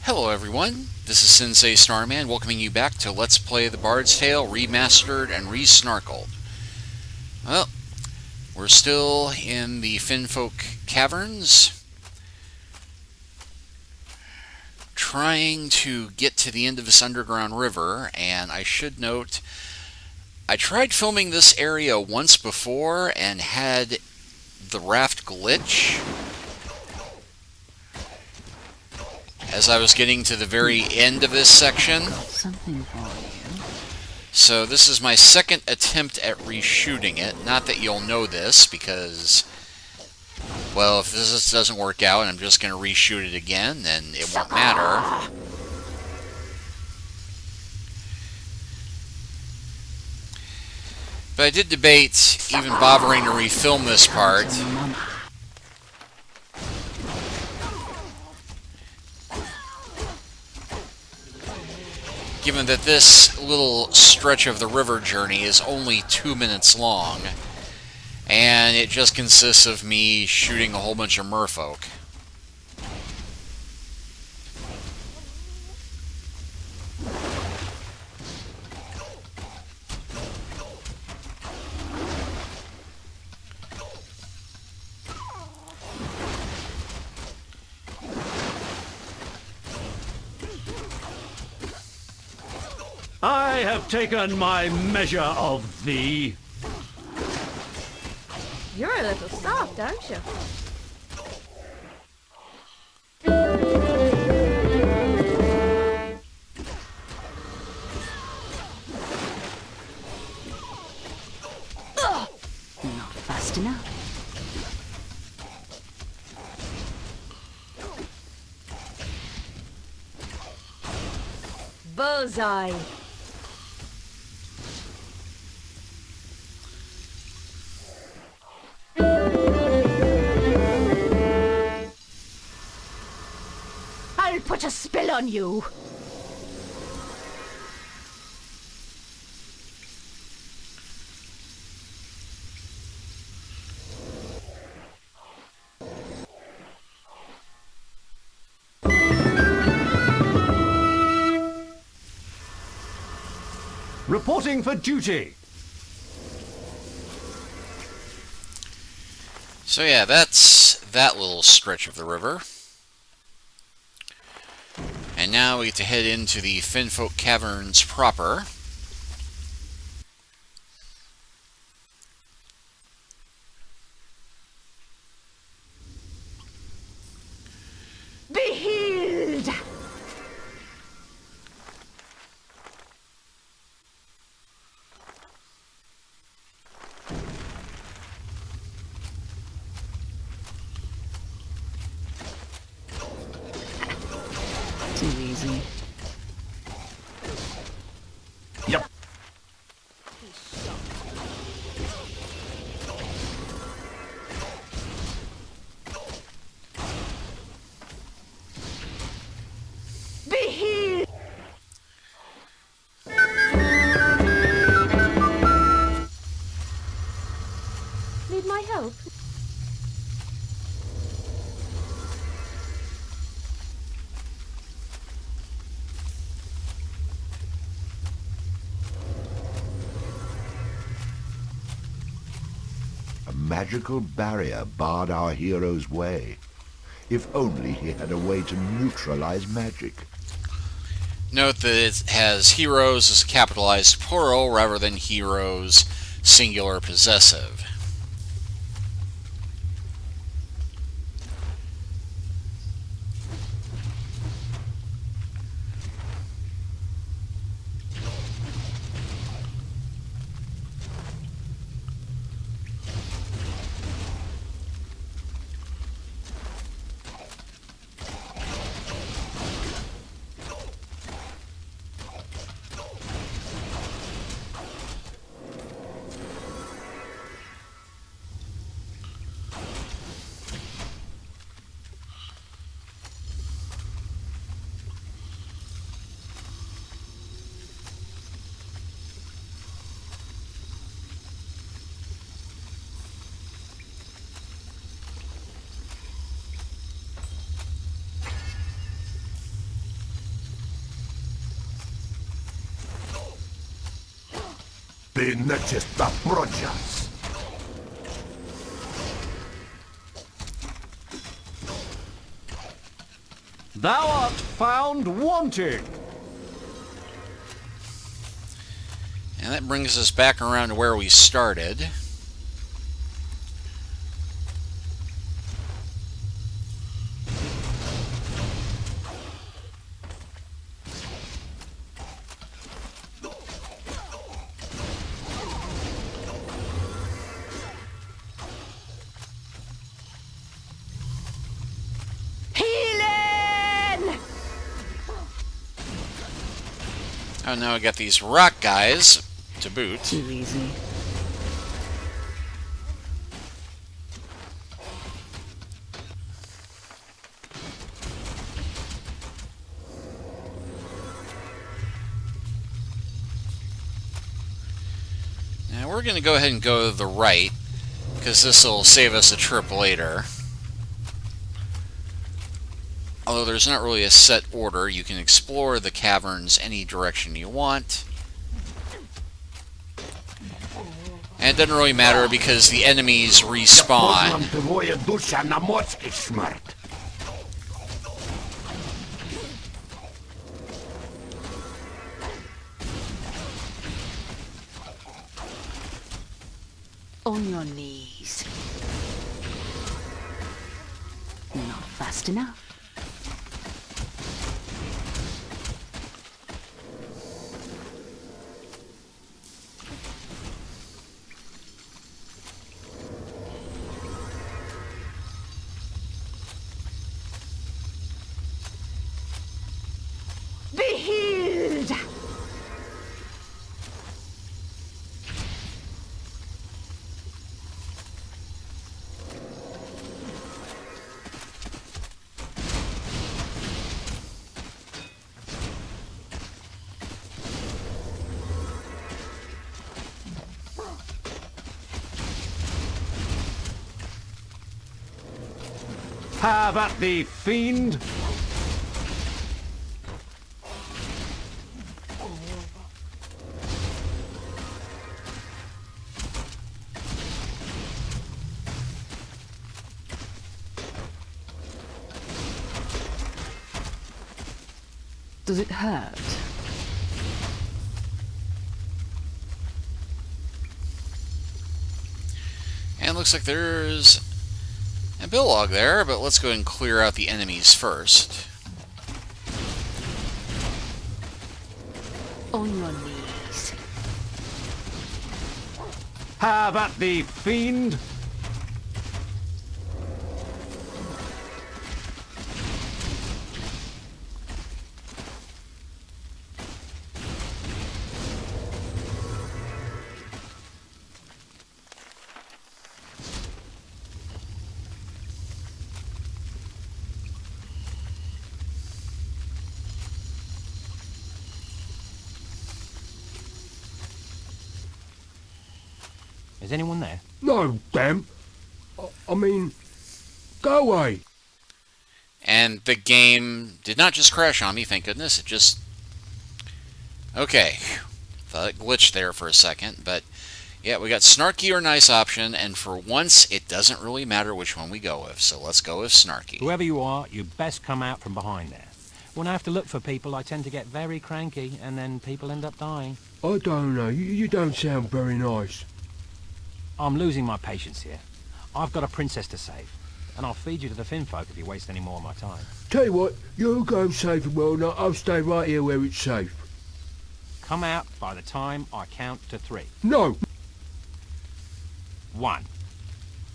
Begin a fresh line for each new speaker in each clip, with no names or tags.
Hello everyone, this is Sensei Starman welcoming you back to Let's Play The Bard's Tale Remastered and Re-Snarkled. Well, we're still in the Finfolk caverns, trying to get to the end of this underground river, and I should note, I tried filming this area once before and had the raft glitch as I was getting to the very end of this section.
Something for you.
So this is my second attempt at reshooting it. Not that you'll know this, because, well, if this doesn't work out and I'm just going to reshoot it again, then it won't matter. But I did debate even bothering to refilm this part, given that this little stretch of the river journey is only 2 minutes long, and it just consists of me shooting a whole bunch of merfolk.
I have taken my measure of thee.
You're a little soft, aren't you?
Not fast enough.
Bullseye. I'll put a spell on you.
Reporting for duty.
So yeah, that's that little stretch of the river. And now we get to head into the Finfolk caverns proper.
Be healed.
Too easy.
Yep.
Be healed. Need my help?
A magical barrier barred our hero's way. If only he had a way to neutralize magic.
Note that it has heroes as capitalized plural rather than heroes singular possessive.
Ты начисто прочас.
Thou art found wanting.
And that brings us back around to where we started.
Healing!
Oh, now I got these rock guys to boot.
Too easy.
Now we're going to go ahead and go to the right, because this will save us a trip later. Although there's not really a set order, you can explore the caverns any direction you want. And it doesn't really matter because the enemies respawn.
Твоя душа на морской смерть.
On your knees. Not fast enough.
Be healed!
Have at thee, fiend!
Does it hurt?
And looks like there's a bill log there, but let's go ahead and clear out the enemies first.
On your knees.
Have at thee, fiend!
Is anyone there?
No, damn. I mean, go away.
And the game did not just crash on me, thank goodness. It just... Okay. Thought it glitched there for a second, but... Yeah, we got Snarky or Nice option, and for once, it doesn't really matter which one we go with, so let's go with Snarky.
Whoever you are, you best come out from behind there. When I have to look for people, I tend to get very cranky, and then people end up dying.
I don't know. You don't sound very nice.
I'm losing my patience here. I've got a princess to save, and I'll feed you to the Finfolk if you waste any more of my time.
Tell you what, you go save the world, and I'll stay right here where it's safe.
Come out by the time I count to 3.
No.
1,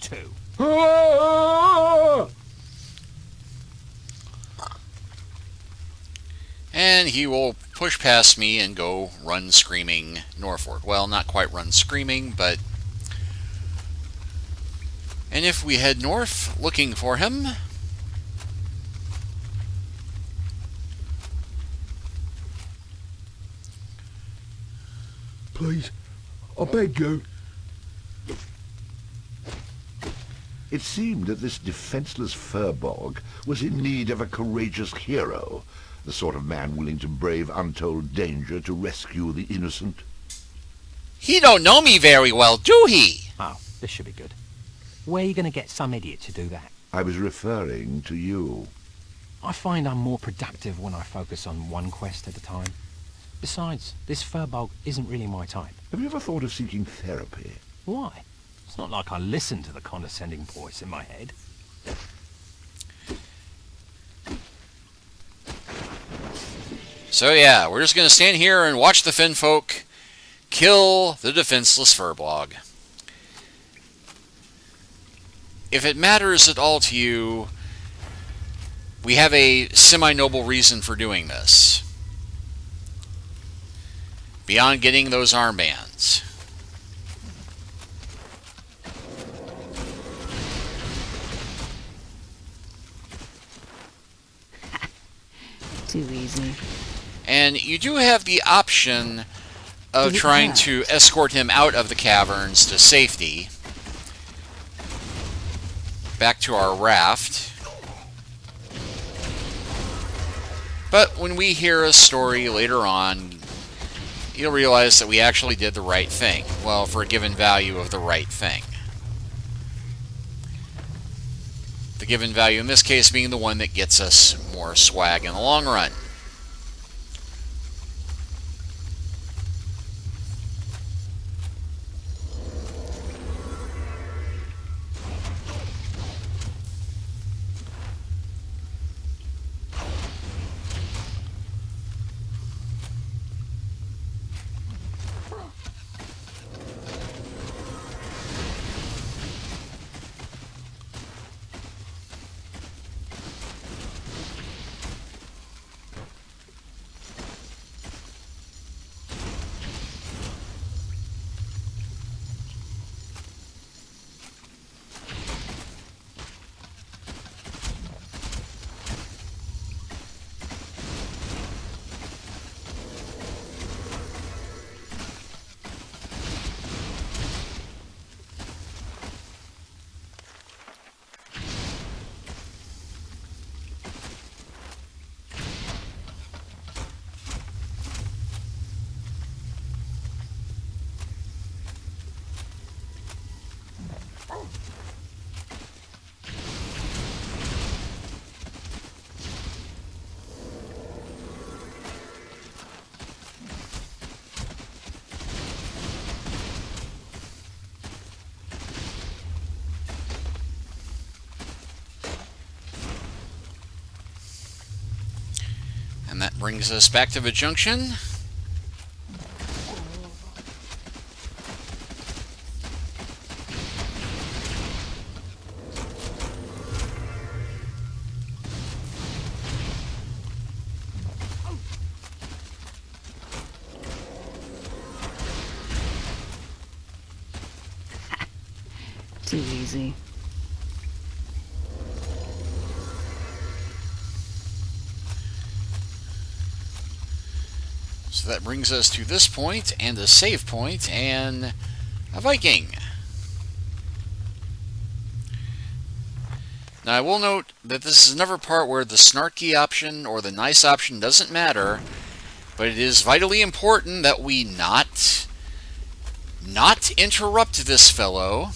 2.
Ah!
And he will push past me and go run screaming northward. Well, not quite run screaming, but... And if we head north, looking for him...
Please, I beg you.
It seemed that this defenseless furbog was in need of a courageous hero, the sort of man willing to brave untold danger to rescue the innocent.
He don't know me very well, do he?
Oh, this should be good. Where are you going to get some idiot to do that?
I was referring to you.
I find I'm more productive when I focus on one quest at a time. Besides, this furbog isn't really my type.
Have you ever thought of seeking therapy?
Why? It's not like I listen to the condescending voice in my head.
So yeah, we're just going to stand here and watch the Finfolk kill the defenseless furbolg. If it matters at all to you, we have a semi-noble reason for doing this. Beyond getting those armbands.
Too easy.
And you do have the option of trying to escort him out of the caverns to safety. Back to our raft. But when we hear a story later on, you'll realize that we actually did the right thing. Well, for a given value of the right thing. The given value in this case being the one that gets us more swag in the long run. And that brings us back to the junction.
Too easy.
So that brings us to this point, and a save point, and a Viking. Now I will note that this is another part where the Snarky option or the nice option doesn't matter, but it is vitally important that we not interrupt this fellow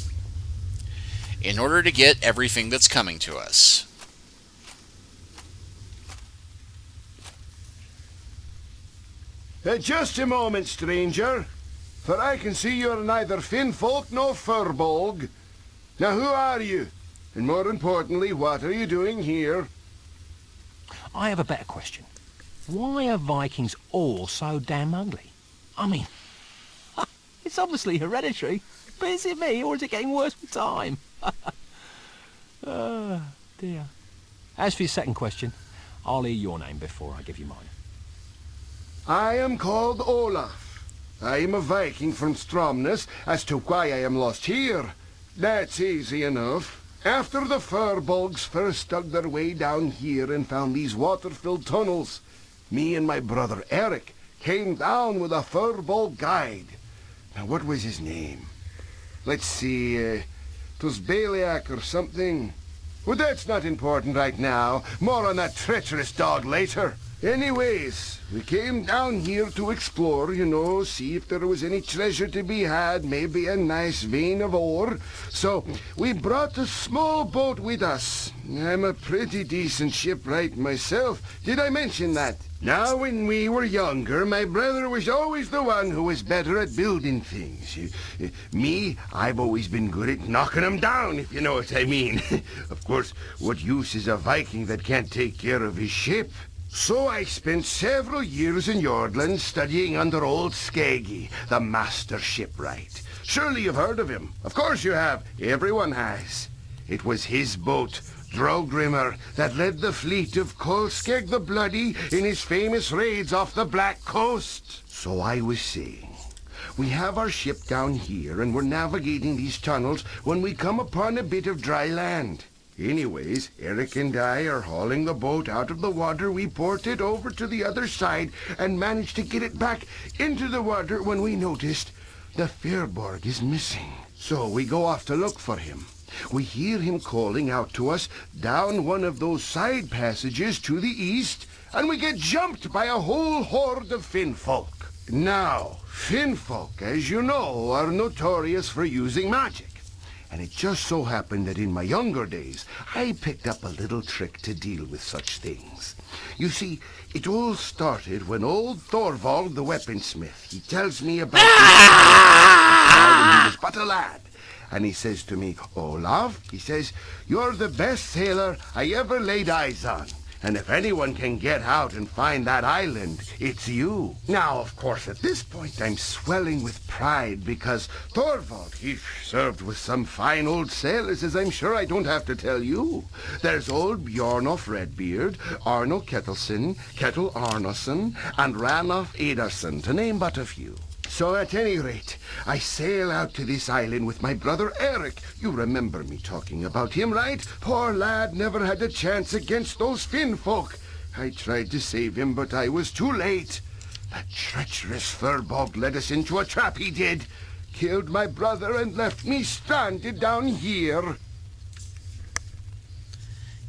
in order to get everything that's coming to us.
Just a moment, stranger, for I can see you're neither Finfolk nor Furbolg. Now, who are you? And more importantly, what are you doing here?
I have a better question. Why are Vikings all so damn ugly? I mean, it's obviously hereditary, but is it me, or is it getting worse with time? Oh, dear. As for your second question, I'll hear your name before I give you mine.
I am called Olaf. I am a Viking from Stromness. As to why I am lost here, that's easy enough. After the Furbolgs first dug their way down here and found these water-filled tunnels, me and my brother Eric came down with a Furbolg guide. Now, what was his name? Let's see, it was Baliak or something. Well, that's not important right now. More on that treacherous dog later. Anyways, we came down here to explore, you know, see if there was any treasure to be had, maybe a nice vein of ore. So we brought a small boat with us. I'm a pretty decent shipwright myself. Did I mention that? Now, when we were younger, my brother was always the one who was better at building things. Me, I've always been good at knocking them down, if you know what I mean. Of course, what use is a Viking that can't take care of his ship? So I spent several years in Yordland studying under old Skaggy, the master shipwright. Surely you've heard of him. Of course you have. Everyone has. It was his boat, Drogrimmer, that led the fleet of Kolskeg the Bloody in his famous raids off the Black Coast. So I was saying, we have our ship down here and we're navigating these tunnels when we come upon a bit of dry land. Anyways, Eric and I are hauling the boat out of the water. We ported over to the other side and managed to get it back into the water when we noticed the Firbolg is missing. So we go off to look for him. We hear him calling out to us down one of those side passages to the east, and we get jumped by a whole horde of Finfolk. Now, Finfolk, as you know, are notorious for using magic. And it just so happened that in my younger days, I picked up a little trick to deal with such things. You see, it all started when old Thorvald the weaponsmith, he tells me about this when he was but a lad. And he says to me, Olaf, he says, you're the best sailor I ever laid eyes on. And if anyone can get out and find that island, it's you. Now, of course, at this point, I'm swelling with pride because Thorvald, he served with some fine old sailors, as I'm sure I don't have to tell you. There's old Bjornof Redbeard, Arno Ketelsen, Ketil Arnoson, and Ranulf Ederson, to name but a few. So at any rate, I sail out to this island with my brother Eric. You remember me talking about him, right? Poor lad never had a chance against those Finfolk. I tried to save him, but I was too late. That treacherous Firbolg led us into a trap, he did. Killed my brother and left me stranded down here.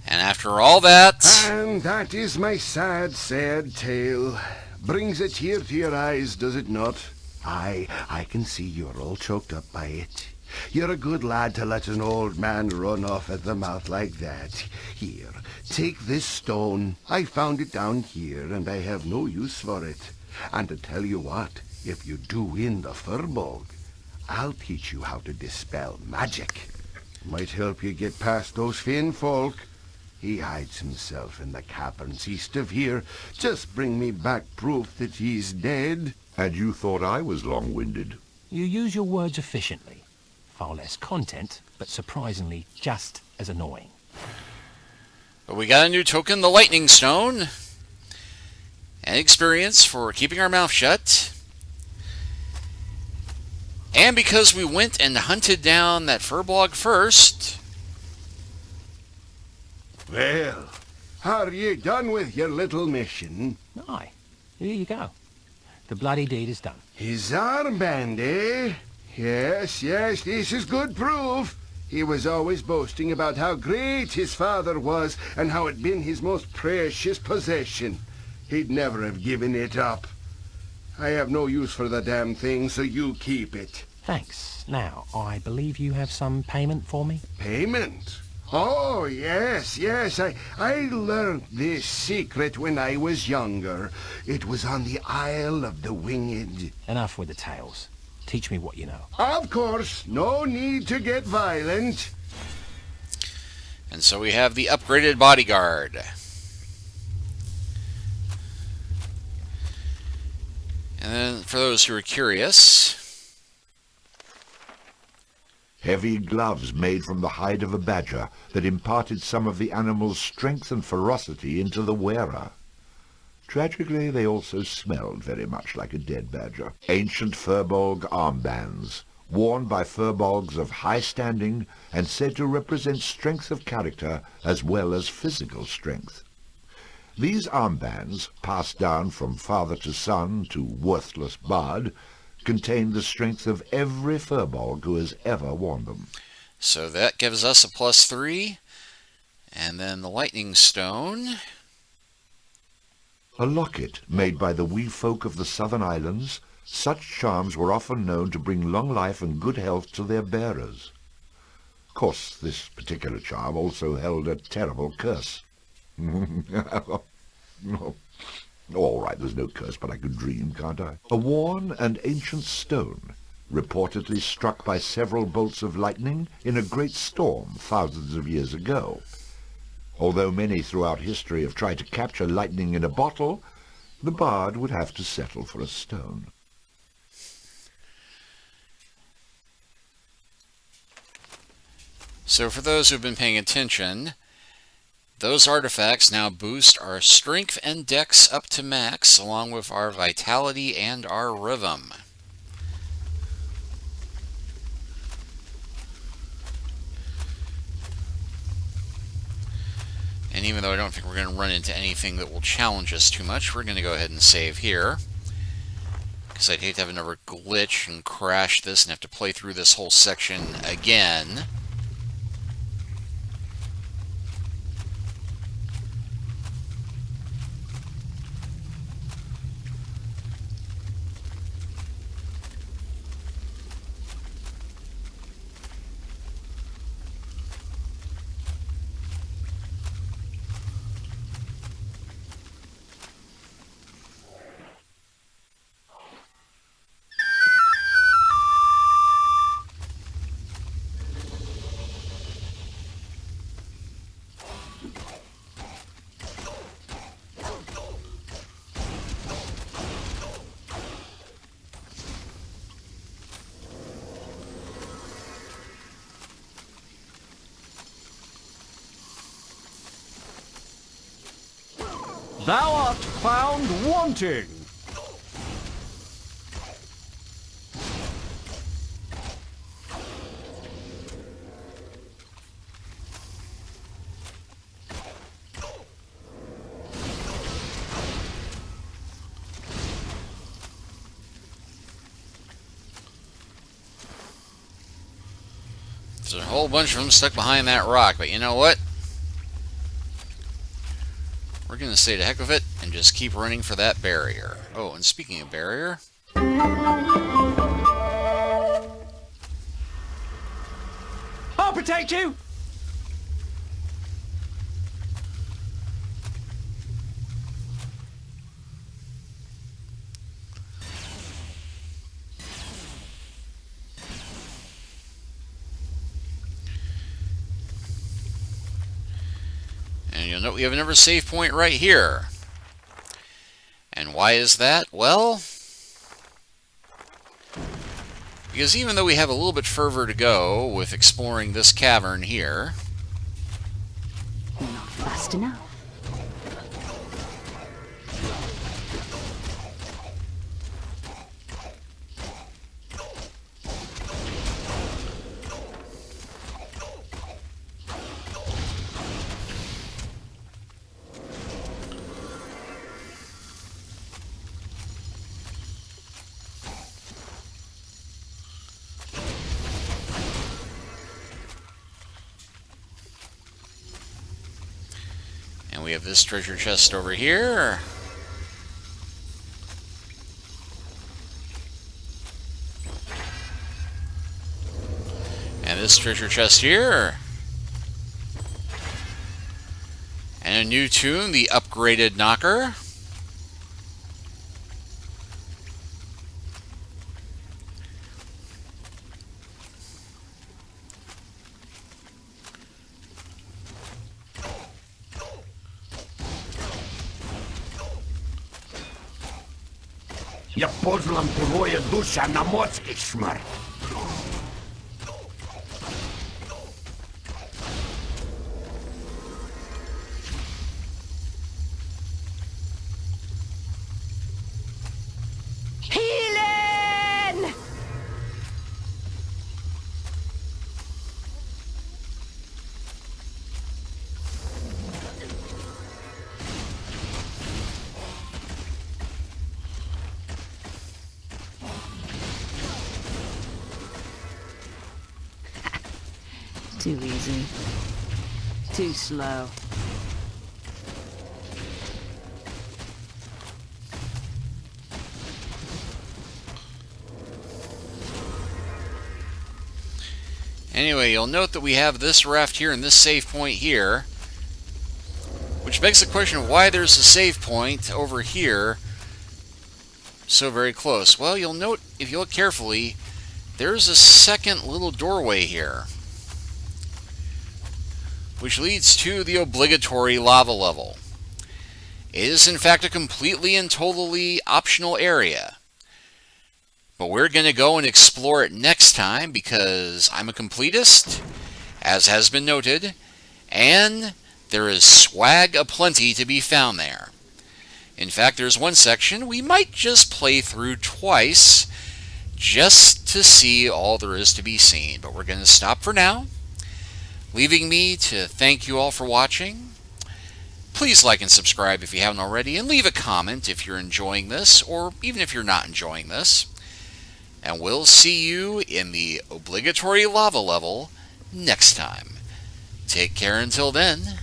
And after all that...
And that is my sad, sad tale. Brings a tear to your eyes, does it not? I can see you're all choked up by it. You're a good lad to let an old man run off at the mouth like that. Here, take this stone. I found it down here, and I have no use for it. And to tell you what, if you do win the Firbolg, I'll teach you how to dispel magic. Might help you get past those Finfolk. He hides himself in the caverns east of here. Just bring me back proof that he's dead.
And you thought I was long-winded.
You use your words efficiently. Far less content, but surprisingly just as annoying.
But we got a new token, the Lightning Stone. And experience for keeping our mouth shut. And because we went and hunted down that Firbolg first...
Well, are you done with your little mission?
Aye, here you go. The bloody deed is done.
His armband, eh? Yes, this is good proof. He was always boasting about how great his father was and how it'd been his most precious possession. He'd never have given it up. I have no use for the damn thing, so you keep it.
Thanks. Now, I believe you have some payment for me?
Payment? Oh, yes. I learned this secret when I was younger. It was on the Isle of the Winged.
Enough with the tales. Teach me what you know.
Of course, no need to get violent.
And so we have the upgraded bodyguard. And then for those who are curious...
Heavy gloves made from the hide of a badger that imparted some of the animal's strength and ferocity into the wearer. Tragically, they also smelled very much like a dead badger. Ancient Firbolg armbands, worn by Firbolgs of high standing and said to represent strength of character as well as physical strength. These armbands, passed down from father to son to worthless bard, contain the strength of every Firbolg who has ever worn them.
So that gives us a +3. And then the Lightning Stone.
A locket made by the wee folk of the southern islands, such charms were often known to bring long life and good health to their bearers. Of course, this particular charm also held a terrible curse. All right, there's no curse, but I can dream, can't I? A worn and ancient stone, reportedly struck by several bolts of lightning in a great storm thousands of years ago. Although many throughout history have tried to capture lightning in a bottle, the bard would have to settle for a stone.
So for those who've been paying attention, those artifacts now boost our strength and dex up to max, along with our vitality and our rhythm. And even though I don't think we're going to run into anything that will challenge us too much, we're going to go ahead and save here. Because I'd hate to have another glitch and crash this and have to play through this whole section again.
Thou art found wanting.
There's a whole bunch of them stuck behind that rock, but you know what? We're going to say to heck with it and just keep running for that barrier. Oh, and speaking of barrier...
I'll protect you!
And you'll note we have another save point right here. And why is that? Well, because even though we have a little bit further to go with exploring this cavern here,
Not fast enough.
and we have this treasure chest over here. And this treasure chest here. And a new tune, the upgraded knocker.
Я позлам твоя душа на морский смерть.
Healing!
Too easy. Too slow.
Anyway, you'll note that we have this raft here and this save point here, which begs the question of why there's a save point over here so very close. Well, you'll note, if you look carefully, there's a second little doorway here, which leads to the obligatory lava level. It is, in fact, a completely and totally optional area. But we're going to go and explore it next time because I'm a completist, as has been noted, and there is swag aplenty to be found there. In fact, there's one section we might just play through twice just to see all there is to be seen. But we're going to stop for now, leaving me to thank you all for watching. Please like and subscribe if you haven't already, and leave a comment if you're enjoying this, or even if you're not enjoying this. And we'll see you in the obligatory lava level next time. Take care until then.